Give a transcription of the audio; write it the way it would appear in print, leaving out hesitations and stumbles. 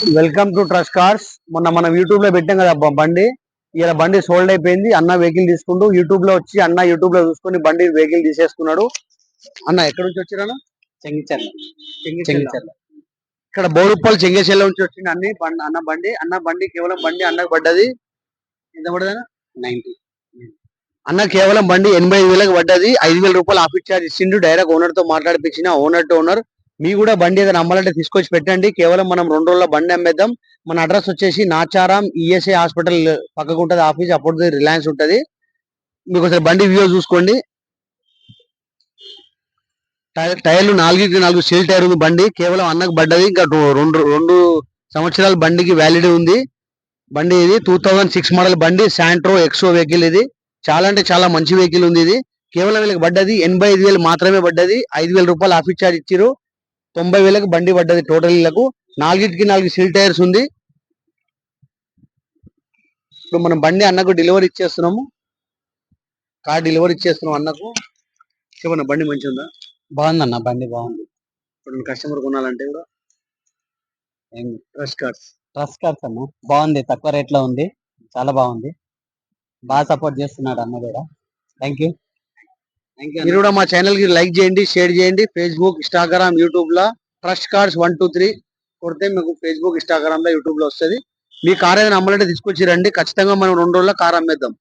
Welcome to trust cars. మొన్న మనం YouTube లో పెట్టాం కదా బండి. ఇలా బండి సోల్డ్ అయిపోయింది. అన్న వెహికల్ తీసుకుంటూ యూట్యూబ్ లో వచ్చి అన్న యూట్యూబ్ లో చూసుకొని బండి వెహికల్ తీసేసుకున్నాడు. అన్న ఎక్కడి నుంచి వచ్చిరాను? చెంగిచెర్ల. ఇక్కడ బోడుప్పల్ చెంగేచెర్ల నుంచి వచ్చింది అన్న బండి కేవలం బండి అన్నకు పడ్డది. ఎంత పడ్డది? 90. అన్న కేవలం బండి 85,000కి పడ్డది. 5,000 రూపాయలు ఆఫీస్ చార్జ్ ఇచ్చిండు. డైరెక్ట్ ఓనర్ తో మాట్లాడిపించిన ఓనర్ టు ఓనర్. మీ కూడా బండి ఏదైనా అమ్మాలంటే తీసుకొచ్చి పెట్టండి. కేవలం మనం 2 రోజుల్లో బండి అమ్మేద్దాం. మన అడ్రస్ వచ్చేసి నాచారం ఈఎస్ఐ హాస్పిటల్ పక్కకు ఉంటది ఆఫీస్. అప్పుడు రిలయన్స్ ఉంటది. మీకు ఒకసారి బండి వ్యూ చూసుకోండి. టైర్లు 4 స్టీల్ టైర్ ఉంది బండి. కేవలం అన్నకు పడ్డది. ఇంకా 2 సంవత్సరాల బండికి వ్యాలిడ్ ఉంది. బండి ఇది 2006 మోడల్ బండి. శాంట్రో ఎక్సో వెహికల్ ఇది. చాలా అంటే చాలా మంచి వెహికల్ ఉంది ఇది. కేవలం వీళ్ళకి పడ్డది 85,000 మాత్రమే పడ్డది. 5,000 రూపాయలు ఆఫీస్ చార్జ్ ఇచ్చిరు. 90,000కి బండి పడ్డది టోటల్. వీళ్ళకు 4 స్టీల్ టైర్స్ ఉంది. ఇప్పుడు మనం బండి అన్నకు డెలివరీ ఇచ్చేస్తున్నాము. కార్ డెలివరీ ఇచ్చేస్తున్నాం అన్నకు. చెప్పండి, బండి మంచిగా ఉందా? బాగుందన్న, బండి బాగుంది. ఇప్పుడు కస్టమర్ కొనాలంటే కూడా ట్రస్ట్ కార్స్ అన్న బాగుంది, తక్కువ రేట్ లో ఉంది, చాలా బాగుంది. బాగా సపోర్ట్ చేస్తున్నాడు అన్న కూడా. Thank you. మీరు కూడా మా ఛానల్ కి లైక్ చేయండి, షేర్ చేయండి. ఫేస్బుక్, ఇన్స్టాగ్రామ్, యూట్యూబ్ లో ట్రస్ట్ కార్స్ 1 2 3 కొడితే మీకు ఫేస్బుక్, ఇన్స్టాగ్రామ్ లో, యూట్యూబ్ లో వస్తుంది. మీ కార్ ఏదైనా అమ్మాలంటే తీసుకొచ్చి రండి. ఖచ్చితంగా మనం 2 రోజుల్లో కార్ అమ్మేద్దాం.